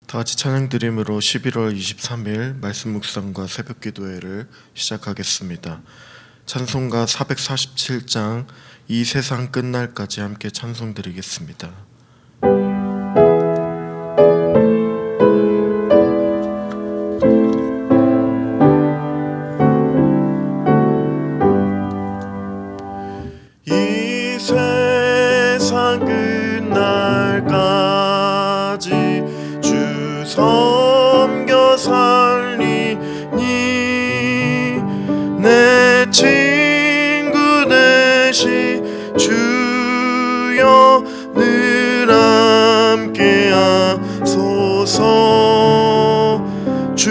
다 같이 찬양 드림으로 11월 23일 말씀 묵상과 새벽 기도회를 시작하겠습니다. 찬송가 447장 이 세상 끝날까지 함께 찬송 드리겠습니다. 이 세상 끝날까지 주 섬겨 살리니 내 친구 되시 주여 늘 함께 하소서. 주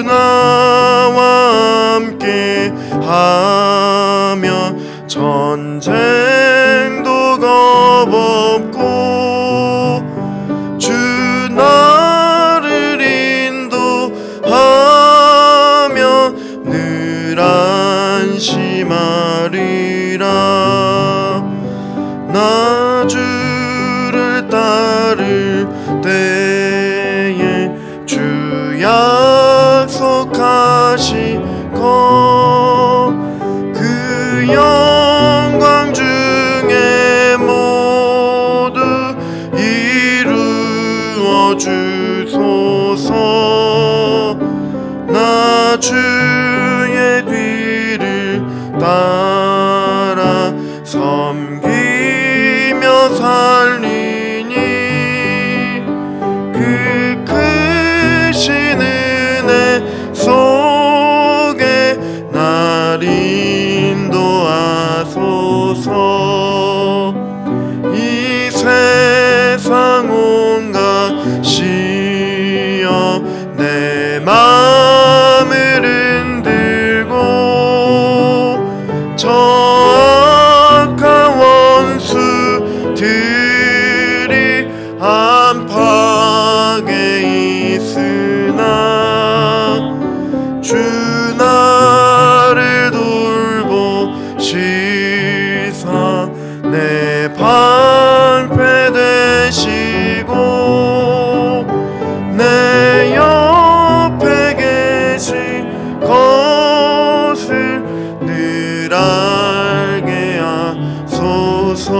나와 함께 하면 전쟁도 겁없고 주 나를 인도하면 늘 안심하리라. 나 주를 따를 때에 주 약속하시고 그 영광 중에 모두 이루어 주소서. 나 주의 뒤를 따라 섬기며 살리니 그 크신 은혜 속에 날 인도하소서. 이 세상 온갖 시험 내 마음을 흔들고 저 악한 원수들이 안팎에 있으나 주 나를 돌보시사 내 방패 되시고 내 옆에 계신 것을 늘 알게 하소서.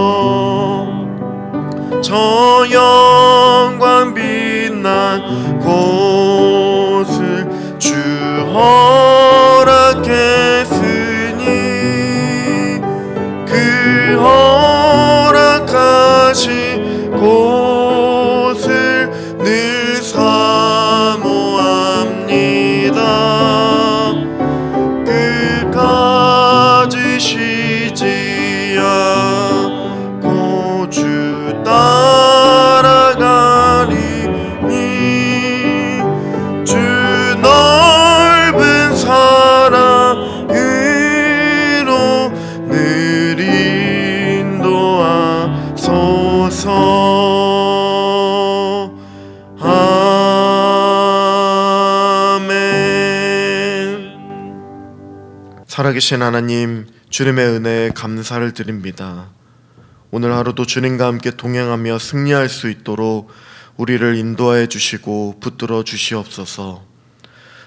저 영광 빛난 곳을 주 허락했으니 그 허락하신 곳을 늘 사모합니다. 끝까지 쉬지 않고 주 따라가리니 주 넓은 사랑으로 늘 인도하소서. 아멘. 살아계신 하나님, 주님의 은혜에 감사를 드립니다. 오늘 하루도 주님과 함께 동행하며 승리할 수 있도록 우리를 인도하여 주시고 붙들어 주시옵소서.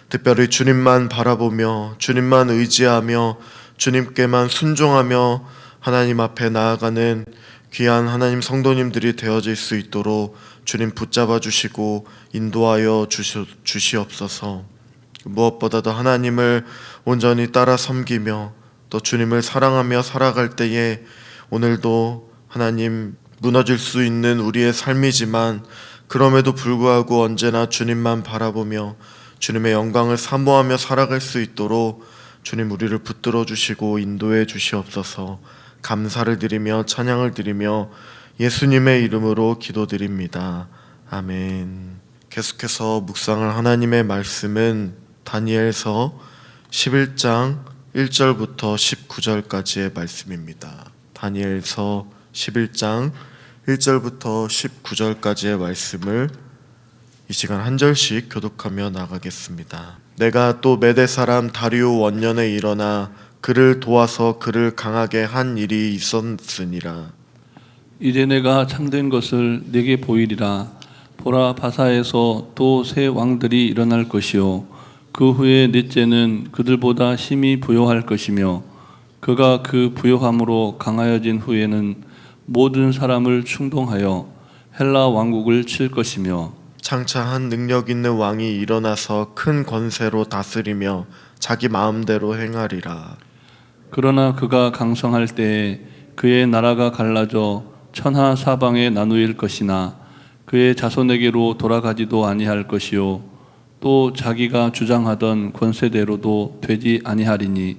특별히 주님만 바라보며 주님만 의지하며 주님께만 순종하며 하나님 앞에 나아가는 귀한 하나님 성도님들이 되어질 수 있도록 주님 붙잡아 주시고 인도하여 주시옵소서. 무엇보다도 하나님을 온전히 따라 섬기며 또 주님을 사랑하며 살아갈 때에 오늘도 하나님 무너질 수 있는 우리의 삶이지만 그럼에도 불구하고 언제나 주님만 바라보며 주님의 영광을 사모하며 살아갈 수 있도록 주님 우리를 붙들어 주시고 인도해 주시옵소서. 감사를 드리며 찬양을 드리며 예수님의 이름으로 기도드립니다. 아멘. 계속해서 묵상할 하나님의 말씀은 다니엘서 11장 1절부터 19절까지의 말씀입니다. 다니엘서 11장 1절부터 19절까지의 말씀을 이 시간 한 절씩 교독하며 나가겠습니다. 내가 또 메대 사람 다리오 원년에 일어나 그를 도와서 그를 강하게 한 일이 있었으니라. 이제 내가 참된 것을 네게 보이리라. 보라, 바사에서 또 새 왕들이 일어날 것이요 그 후에 넷째는 그들보다 심히 부요할 것이며 그가 그 부요함으로 강하여진 후에는 모든 사람을 충동하여 헬라 왕국을 칠 것이며 장차 한 능력 있는 왕이 일어나서 큰 권세로 다스리며 자기 마음대로 행하리라. 그러나 그가 강성할 때에 그의 나라가 갈라져 천하 사방에 나누일 것이나 그의 자손에게로 돌아가지도 아니할 것이요 또 자기가 주장하던 권세대로도 되지 아니하리니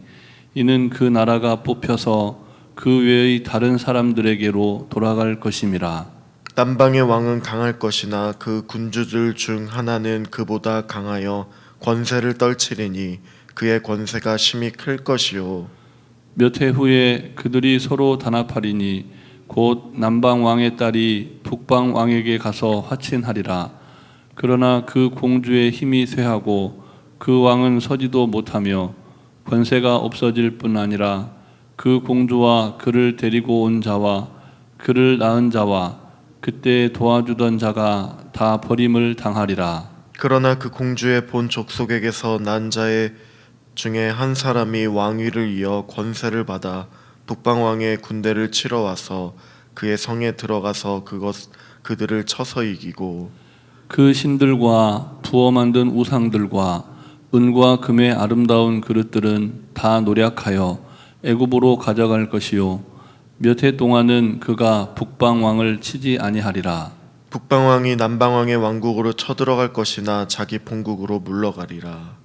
이는 그 나라가 뽑혀서 그 외의 다른 사람들에게로 돌아갈 것임이라. 남방의 왕은 강할 것이나 그 군주들 중 하나는 그보다 강하여 권세를 떨치리니 그의 권세가 심히 클 것이요 몇 해 후에 그들이 서로 단합하리니 곧 남방 왕의 딸이 북방 왕에게 가서 화친하리라. 그러나 그 공주의 힘이 쇠하고 그 왕은 서지도 못하며 권세가 없어질 뿐 아니라 그 공주와 그를 데리고 온 자와 그를 낳은 자와 그때 도와주던 자가 다 버림을 당하리라. 그러나 그 공주의 본 족속에게서 난 자의 중에 한 사람이 왕위를 이어 권세를 받아 북방 왕의 군대를 치러 와서 그의 성에 들어가서 그들을 쳐서 이기고 그 신들과 부어 만든 우상들과 은과 금의 아름다운 그릇들은 다 노략하여 애굽으로 가져갈 것이요 몇 해 동안은 그가 북방 왕을 치지 아니하리라. 북방 왕이 남방 왕의 왕국으로 쳐들어갈 것이나 자기 본국으로 물러가리라.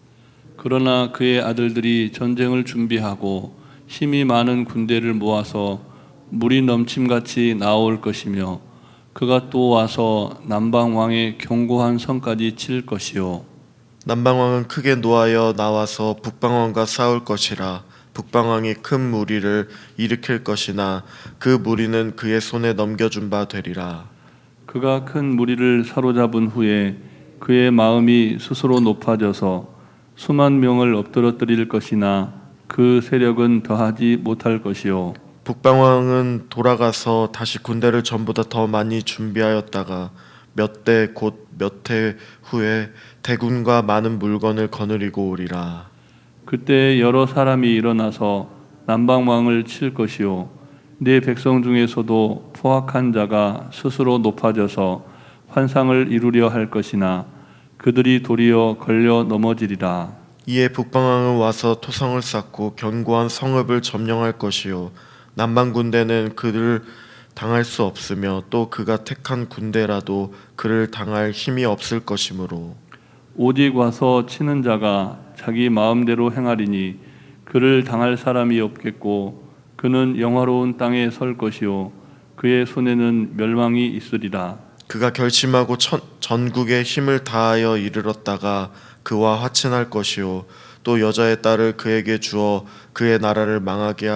그러나 그의 아들들이 전쟁을 준비하고 힘이 많은 군대를 모아서 물이 넘침같이 나올 것이며 그가 또 와서 남방 왕의 견고한 성까지 칠 것이요 남방 왕은 크게 노하여 나와서 북방 왕과 싸울 것이라. 북방 왕이 큰 무리를 일으킬 것이나 그 무리는 그의 손에 넘겨준 바 되리라. 그가 큰 무리를 사로잡은 후에 그의 마음이 스스로 높아져서 수만 명을 엎드러뜨릴 것이나 그 세력은 더하지 못할 것이요 북방 왕은 돌아가서 다시 군대를 전보다 더 많이 준비하였다가 몇 대 곧 몇 해 후에 대군과 많은 물건을 거느리고 오리라. 그때 여러 사람이 일어나서 남방 왕을 칠 것이요 네 백성 중에서도 포악한 자가 스스로 높아져서 환상을 이루려 할 것이나 그들이 도리어 걸려 넘어지리라. 이에 북방 왕은 와서 토성을 쌓고 견고한 성읍을 점령할 것이요 남방 군대는 그를 당할 수 없으며 또 그가 택한 군대라도 그를 당할 힘이 없을 것이므로 오직 와서 치는 자가 자기 마음대로 행하리니 그를 당할 사람이 없겠고 그는 영화로운 땅에 설 것이요 그의 손에는 멸망이 있으리라. 그가 결심하고 전국에 힘을 다하여 이르렀다가 그와 화친할 것이요 또 여자의 딸을 그에게 주어 그의 나라를 망하게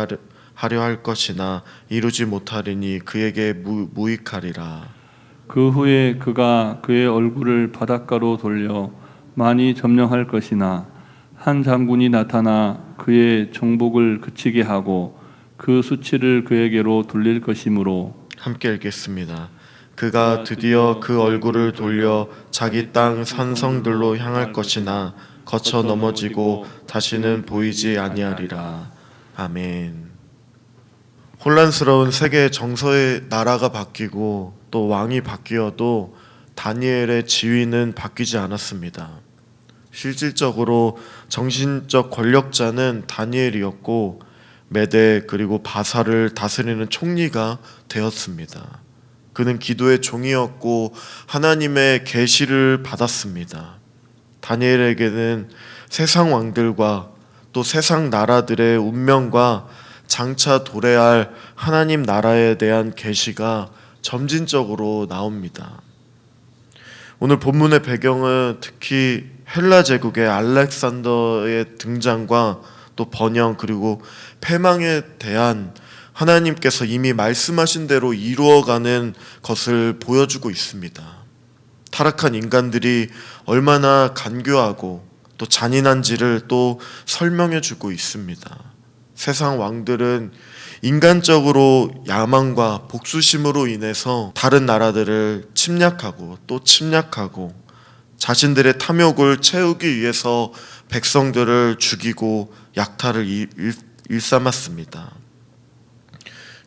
하려 할 것이나 이루지 못하리니 그에게 무익하리라. 그 후에 그가 그의 얼굴을 바닷가로 돌려 많이 점령할 것이나 한 장군이 나타나 그의 정복을 그치게 하고 그 수치를 그에게로 돌릴 것이므로 함께 읽겠습니다. 그가 드디어 그 얼굴을 돌려 자기 땅 산성들로 향할 것이나 거쳐 넘어지고 다시는 보이지 아니하리라. 아멘. 혼란스러운 세계의 정서의 나라가 바뀌고 또 왕이 바뀌어도 다니엘의 지위는 바뀌지 않았습니다. 실질적으로 정신적 권력자는 다니엘이었고 메대 그리고 바사를 다스리는 총리가 되었습니다. 그는 기도의 종이었고 하나님의 계시를 받았습니다. 다니엘에게는 세상 왕들과 또 세상 나라들의 운명과 장차 도래할 하나님 나라에 대한 계시가 점진적으로 나옵니다. 오늘 본문의 배경은 특히 헬라 제국의 알렉산더의 등장과 또 번영 그리고 패망에 대한 하나님께서 이미 말씀하신 대로 이루어가는 것을 보여주고 있습니다. 타락한 인간들이 얼마나 간교하고 또 잔인한지를 또 설명해 주고 있습니다. 세상 왕들은 인간적으로 야망과 복수심으로 인해서 다른 나라들을 침략하고 또 침략하고 자신들의 탐욕을 채우기 위해서 백성들을 죽이고 약탈을 일삼았습니다.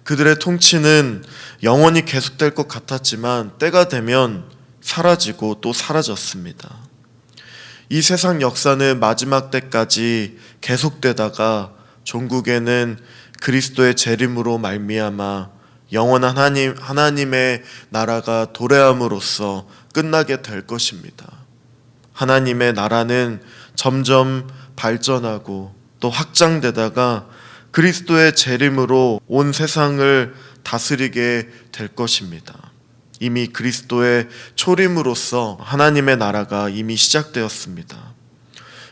그들의 통치는 영원히 계속될 것 같았지만 때가 되면 사라지고 또 사라졌습니다. 이 세상 역사는 마지막 때까지 계속되다가 종국에는 그리스도의 재림으로 말미암아 영원한 하나님의 나라가 도래함으로써 끝나게 될 것입니다. 하나님의 나라는 점점 발전하고 또 확장되다가 그리스도의 재림으로 온 세상을 다스리게 될 것입니다. 이미 그리스도의 초림으로써 하나님의 나라가 이미 시작되었습니다.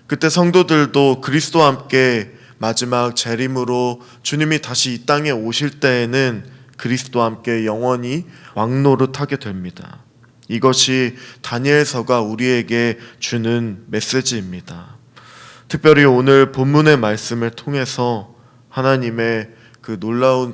그때 성도들도 그리스도와 함께 마지막 재림으로 주님이 다시 이 땅에 오실 때에는 그리스도와 함께 영원히 왕노릇하게 됩니다. 이것이 다니엘서가 우리에게 주는 메시지입니다. 특별히 오늘 본문의 말씀을 통해서 하나님의 그 놀라운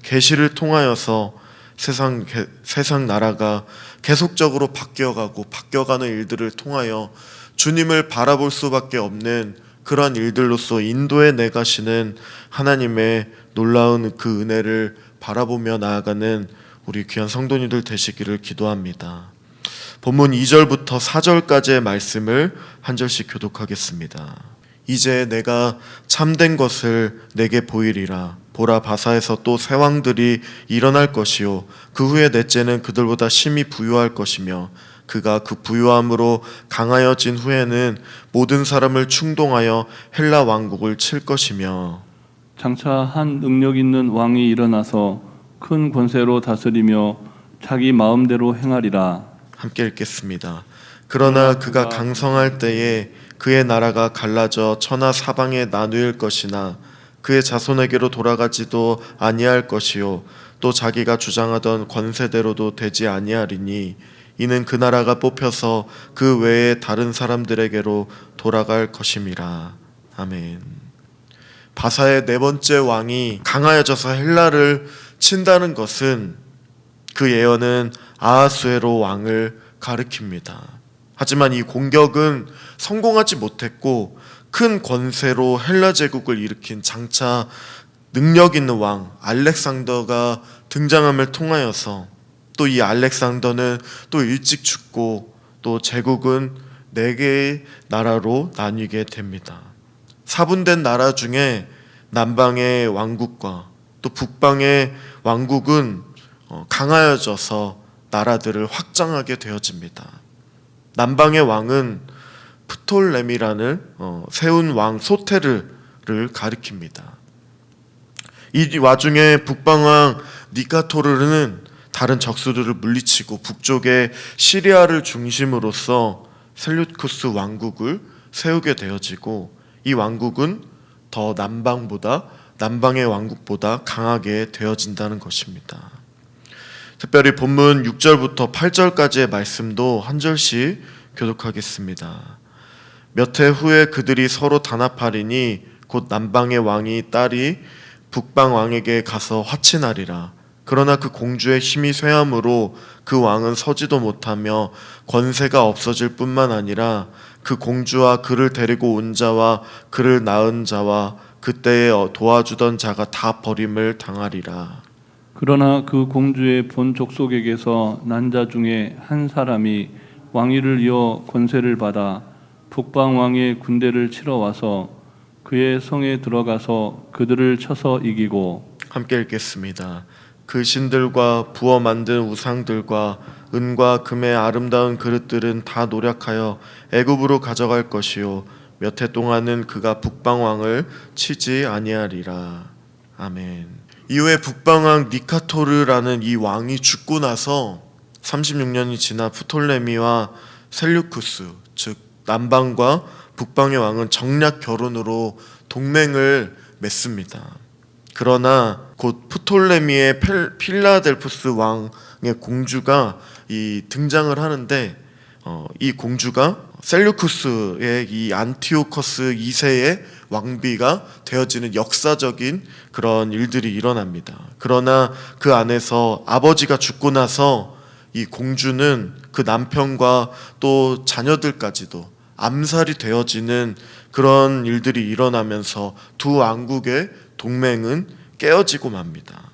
계시를 통하여서 세상 나라가 계속적으로 바뀌어가는 일들을 통하여 주님을 바라볼 수밖에 없는 그러한 일들로서 인도해 내가시는 하나님의 놀라운 그 은혜를 바라보며 나아가는 우리 귀한 성도님들 되시기를 기도합니다. 본문 2절부터 4절까지의 말씀을 한 절씩 교독하겠습니다. 이제 내가 참된 것을 내게 보이리라. 보라, 바사에서 또 새 왕들이 일어날 것이요 그 후에 넷째는 그들보다 심히 부유할 것이며 그가 그 부유함으로 강하여진 후에는 모든 사람을 충동하여 헬라 왕국을 칠 것이며 장차 한 능력 있는 왕이 일어나서 큰 권세로 다스리며 자기 마음대로 행하리라. 함께 읽겠습니다. 그러나 그가 강성할 때에 그의 나라가 갈라져 천하 사방에 나누일 것이나 그의 자손에게로 돌아가지도 아니할 것이요 또 자기가 주장하던 권세대로도 되지 아니하리니 이는 그 나라가 뽑혀서 그 외에 다른 사람들에게로 돌아갈 것임이라. 아멘. 바사의 네 번째 왕이 강하여져서 헬라를 친다는 것은 그 예언은 아하수에로 왕을 가리킵니다. 하지만 이 공격은 성공하지 못했고 큰 권세로 헬라 제국을 일으킨 장차 능력 있는 왕 알렉산더가 등장함을 통하여서 또 이 알렉산더는 또 일찍 죽고 또 제국은 4개의 나라로 나뉘게 됩니다. 사분된 나라 중에 남방의 왕국과 또 북방의 왕국은 강하여져서 나라들을 확장하게 되어집니다. 남방의 왕은 프톨레미라는 세운 왕 소테르를 가리킵니다. 이 와중에 북방왕 니카토르는 다른 적수들을 물리치고 북쪽의 시리아를 중심으로써 셀류쿠스 왕국을 세우게 되어지고 이 왕국은 더 남방의 왕국보다 강하게 되어진다는 것입니다. 특별히 본문 6절부터 8절까지의 말씀도 한 절씩 교독하겠습니다. 몇 해 후에 그들이 서로 단합하리니 곧 남방의 왕이 딸이 북방 왕에게 가서 화친하리라. 그러나 그 공주의 힘이 쇠함으로 그 왕은 서지도 못하며 권세가 없어질 뿐만 아니라 그 공주와 그를 데리고 온 자와 그를 낳은 자와 그때에 도와주던 자가 다 버림을 당하리라. 그러나 그 공주의 본 족속에게서 난 자 중에 한 사람이 왕위를 이어 권세를 받아 북방 왕의 군대를 치러 와서 그의 성에 들어가서 그들을 쳐서 이기고. 함께 읽겠습니다. 그 신들과 부어 만든 우상들과 은과 금의 아름다운 그릇들은 다 노력하여 애굽으로 가져갈 것이요 몇 해 동안은 그가 북방 왕을 치지 아니하리라. 아멘. 이후에 북방 왕 니카토르라는 이 왕이 죽고 나서 36년이 지나 프톨레미와 셀류쿠스, 즉 남방과 북방의 왕은 정략 결혼으로 동맹을 맺습니다. 그러나 곧 프톨레미의 필라델푸스 왕의 공주가 등장을 하는데 이 공주가 셀류쿠스의 이 안티오커스 2세의 왕비가 되어지는 역사적인 그런 일들이 일어납니다. 그러나 그 안에서 아버지가 죽고 나서 이 공주는 그 남편과 또 자녀들까지도 암살이 되어지는 그런 일들이 일어나면서 두 왕국의 동맹은 깨어지고 맙니다.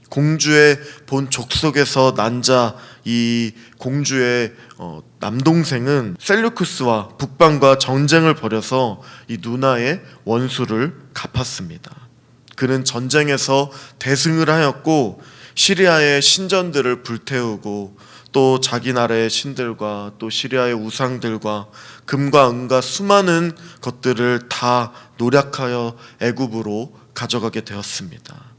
공주의 본 족속에서 난 자 이 공주의 남동생은 셀루쿠스와 북방과 전쟁을 벌여서 이 누나의 원수를 갚았습니다. 그는 전쟁에서 대승을 하였고 시리아의 신전들을 불태우고 또 자기 나라의 신들과 또 시리아의 우상들과 금과 은과 수많은 것들을 다 노략하여 애굽으로 가져가게 되었습니다.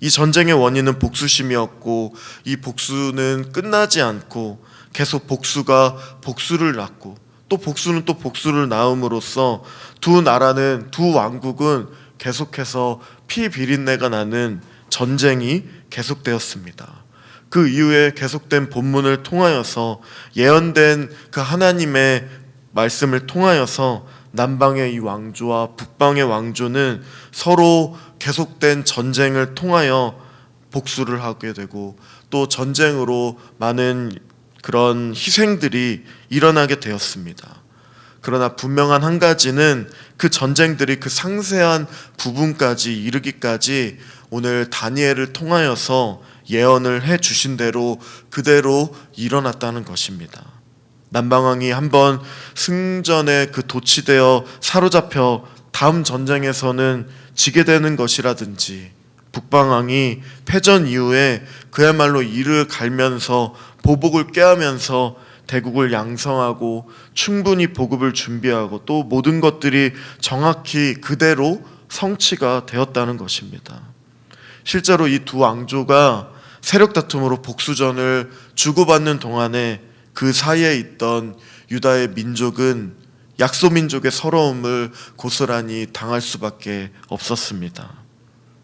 이 전쟁의 원인은 복수심이었고 이 복수는 끝나지 않고 계속 복수가 복수를 낳고 또 복수는 또 복수를 낳음으로써 두 나라는 두 왕국은 계속해서 피 비린내가 나는 전쟁이 계속되었습니다. 그 이후에 계속된 본문을 통하여서 예언된 그 하나님의 말씀을 통하여서 남방의 이 왕조와 북방의 왕조는 서로 계속된 전쟁을 통하여 복수를 하게 되고 또 전쟁으로 많은 그런 희생들이 일어나게 되었습니다. 그러나 분명한 한 가지는 그 전쟁들이 그 상세한 부분까지 이르기까지 오늘 다니엘을 통하여서 예언을 해 주신 대로 그대로 일어났다는 것입니다. 남방왕이 한번 승전에 그 도취되어 사로잡혀 다음 전쟁에서는 지게 되는 것이라든지 북방왕이 패전 이후에 그야말로 이를 갈면서 보복을 꾀하면서 대국을 양성하고 충분히 보급을 준비하고 또 모든 것들이 정확히 그대로 성취가 되었다는 것입니다. 실제로 이 두 왕조가 세력 다툼으로 복수전을 주고받는 동안에 그 사이에 있던 유다의 민족은 약소민족의 서러움을 고스란히 당할 수밖에 없었습니다.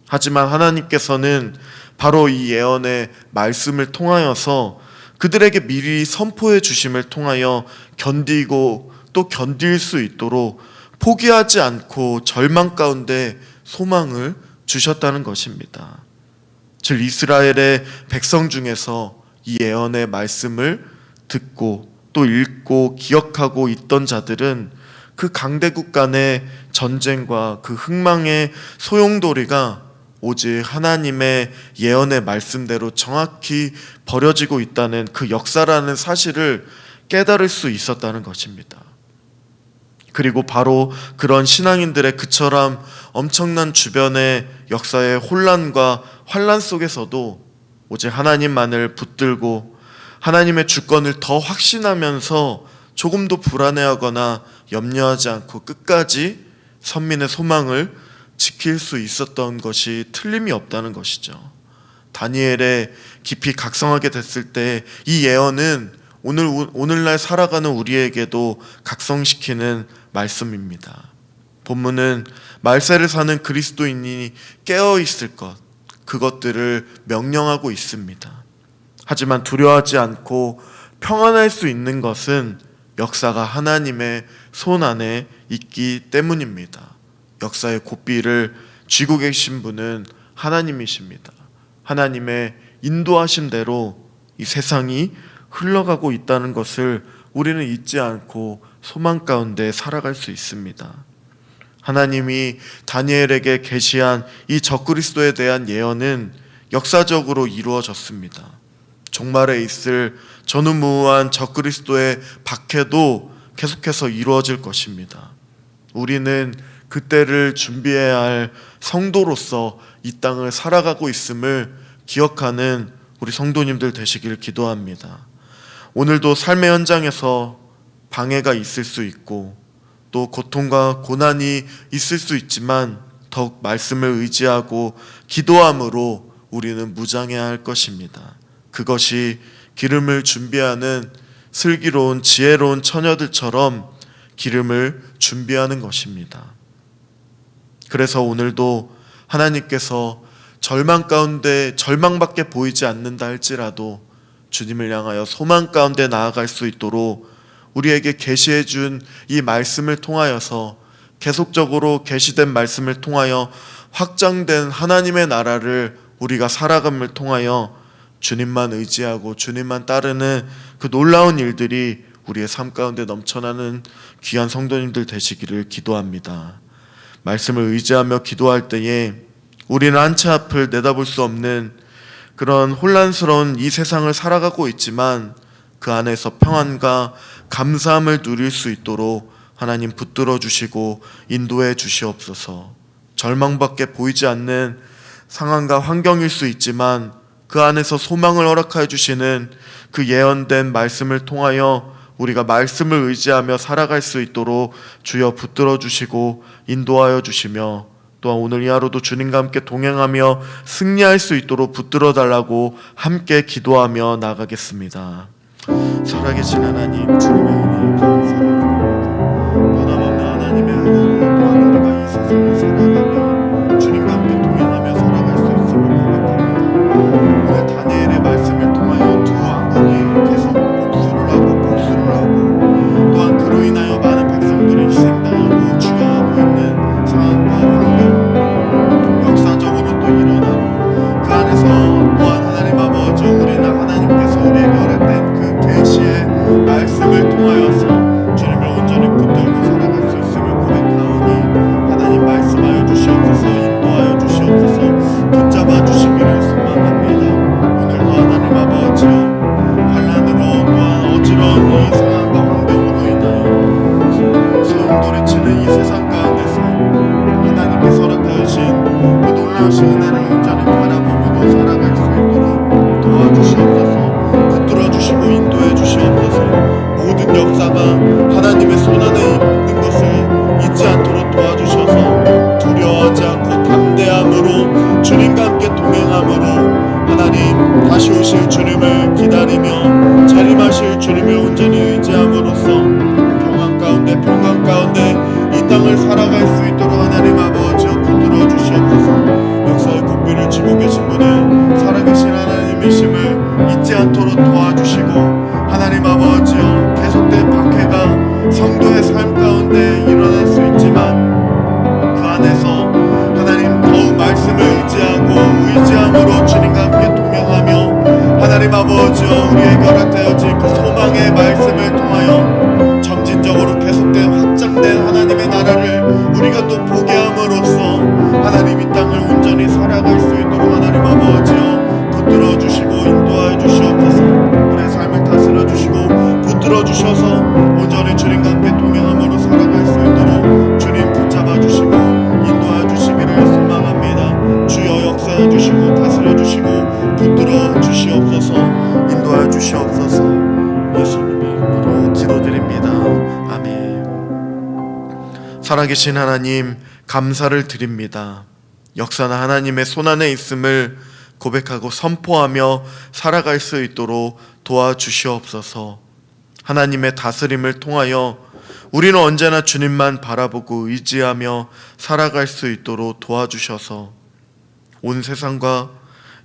하지만 하나님께서는 바로 이 예언의 말씀을 통하여서 그들에게 미리 선포해 주심을 통하여 견디고 또 견딜 수 있도록 포기하지 않고 절망 가운데 소망을 주셨다는 것입니다. 즉 이스라엘의 백성 중에서 이 예언의 말씀을 듣고 또 읽고 기억하고 있던 자들은 그 강대국 간의 전쟁과 그 흥망의 소용돌이가 오직 하나님의 예언의 말씀대로 정확히 벌어지고 있다는 그 역사라는 사실을 깨달을 수 있었다는 것입니다. 그리고 바로 그런 신앙인들의 그처럼 엄청난 주변의 역사의 혼란과 환란 속에서도 오직 하나님만을 붙들고 하나님의 주권을 더 확신하면서 조금도 불안해하거나 염려하지 않고 끝까지 선민의 소망을 지킬 수 있었던 것이 틀림이 없다는 것이죠. 다니엘에 깊이 각성하게 됐을 때 이 예언은 오늘날 살아가는 우리에게도 각성시키는 말씀입니다. 본문은 말세를 사는 그리스도인이 깨어있을 것, 그것들을 명령하고 있습니다. 하지만 두려워하지 않고 평안할 수 있는 것은 역사가 하나님의 손 안에 있기 때문입니다. 역사의 고삐를 쥐고 계신 분은 하나님이십니다. 하나님의 인도하심대로 이 세상이 흘러가고 있다는 것을 우리는 잊지 않고 소망 가운데 살아갈 수 있습니다. 하나님이 다니엘에게 계시한 이 적그리스도에 대한 예언은 역사적으로 이루어졌습니다. 종말에 있을 전우무한 적그리스도의 박해도 계속해서 이루어질 것입니다. 우리는 그때를 준비해야 할 성도로서 이 땅을 살아가고 있음을 기억하는 우리 성도님들 되시길 기도합니다. 오늘도 삶의 현장에서 방해가 있을 수 있고 또 고통과 고난이 있을 수 있지만 더욱 말씀을 의지하고 기도함으로 우리는 무장해야 할 것입니다. 그것이 기름을 준비하는 슬기로운 지혜로운 처녀들처럼 기름을 준비하는 것입니다. 그래서 오늘도 하나님께서 절망 가운데 절망밖에 보이지 않는다 할지라도 주님을 향하여 소망 가운데 나아갈 수 있도록 우리에게 계시해 준 이 말씀을 통하여서 계속적으로 계시된 말씀을 통하여 확장된 하나님의 나라를 우리가 살아감을 통하여 주님만 의지하고 주님만 따르는 그 놀라운 일들이 우리의 삶 가운데 넘쳐나는 귀한 성도님들 되시기를 기도합니다. 말씀을 의지하며 기도할 때에 우리는 한 치 앞을 내다볼 수 없는 그런 혼란스러운 이 세상을 살아가고 있지만 그 안에서 평안과 감사함을 누릴 수 있도록 하나님 붙들어 주시고 인도해 주시옵소서. 절망밖에 보이지 않는 상황과 환경일 수 있지만 그 안에서 소망을 허락하여 주시는 그 예언된 말씀을 통하여 우리가 말씀을 의지하며 살아갈 수 있도록 주여 붙들어 주시고 인도하여 주시며, 또한 오늘 이 하루도 주님과 함께 동행하며 승리할 수 있도록 붙들어 달라고 함께 기도하며 나가겠습니다. 살아계신 하나님, 주님의 은혜에 감사드립니다. 변함없는 하나님의 은혜로 또한 우리가 이 세상을 살아가며 주님과 함께 동행하며 살아갈 수 있음을 고백합니다. 오늘 다니엘의 말씀을 통하여 두 왕국이 계속 복수를 하고 또한 그로 인하여 많은 백성들이 희생당하고 죽어가고 있는 상황과 환경, 역사적으로 또 일어나고 그 안에서 또한 하나님 아버지, 우리는 하나님께서 우리에게 허락된 그 계시의 말씀을 통하여서 주님을 온전히 붙들고 살아갈 수 있음을 고백하오니 하나님 말씀하여 주시옵소서, 인도하여 주시옵소서, 붙잡아 주시기를 소망합니다. 오늘도 하나님 아버지여, 환난으로 또한 어지러운 이 상황과 환경으로 인하여 소용돌이치는 이 세상 가운데서 하나님께서 허락하여 주신 그 놀라우신 은혜를 온전히 바라보므로 살아갈 수 있도록 도와주시옵소서, 붙들어 주시고 인도해 주시옵소서. 모든 역사가 하나님의 손안에 있는 것을 잊지 않도록 도와주셔서 두려워하지 않고 담대함으로 주님과 함께 동행함으로 하나님 다시 오실 주님을 기다리며 자림하실 주님을 온전히 의지함으로써 평강 가운데 이 땅을 살아갈 수 있도록 하나님 아버지여 붙들어 주시옵소서. 역사의 고삐를 쥐고 계신 분은 살아계신 하나님이심을 잊지 않도록 도와주시고, 하나님 아버지여 계속된 박해가 성도의 삶 가운데 일어날 수 있지만 그 안에서 하나님 더욱 말씀을 의지함으로 주님과 함께 동행하며 하나님 아버지여 우리에게 허락되어진 그 소망의 말씀을 통하여 점진적으로 계속된 확장된 하나님의 나라를 우리가 또 보게 함으로써 하나님 이 땅을 온전히 살아갈 수 있도록 하나님 아버지여 붙들어 주시고 인도하여 주시옵소서. 우리의 삶을 다스려 주시고 붙들어 주셔서 온전히 주님과 함께 동행함으로 살아갈 수 있도록 주님 붙잡아 주시고 인도하여 주시기를 소망합니다. 주여 역사해 주시고 다스려 주시고 붙들어 주시옵소서, 인도하여 주시옵소서. 예수님의 이름으로 기도드립니다. 아멘. 살아계신 하나님, 감사를 드립니다. 역사는 하나님의 손안에 있음을 고백하고 선포하며 살아갈 수 있도록 도와주시옵소서. 하나님의 다스림을 통하여 우리는 언제나 주님만 바라보고 의지하며 살아갈 수 있도록 도와주셔서 온 세상과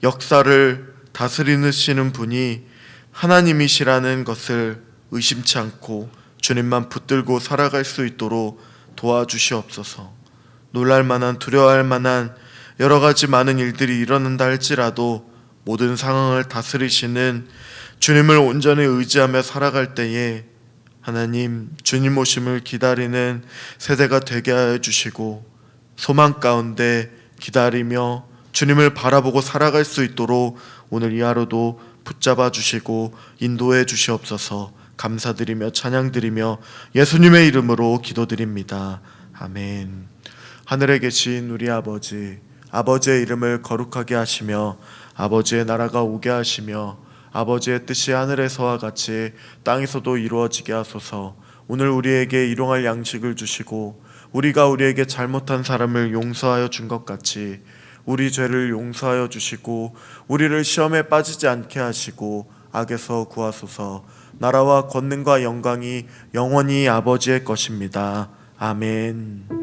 역사를 다스리시는 분이 하나님이시라는 것을 의심치 않고 주님만 붙들고 살아갈 수 있도록 도와주시옵소서. 놀랄만한, 두려워할 만한 여러 가지 많은 일들이 일어난다 할지라도 모든 상황을 다스리시는 주님을 온전히 의지하며 살아갈 때에 하나님, 주님 오심을 기다리는 세대가 되게 하여 주시고 소망 가운데 기다리며 주님을 바라보고 살아갈 수 있도록 오늘 이 하루도 붙잡아 주시고 인도해 주시옵소서. 감사드리며 찬양드리며 예수님의 이름으로 기도드립니다. 아멘. 하늘에 계신 우리 아버지, 아버지의 이름을 거룩하게 하시며 아버지의 나라가 오게 하시며 아버지의 뜻이 하늘에서와 같이 땅에서도 이루어지게 하소서. 오늘 우리에게 일용할 양식을 주시고 우리가 우리에게 잘못한 사람을 용서하여 준 것 같이 우리 죄를 용서하여 주시고 우리를 시험에 빠지지 않게 하시고 악에서 구하소서. 나라와 권능과 영광이 영원히 아버지의 것입니다. 아멘.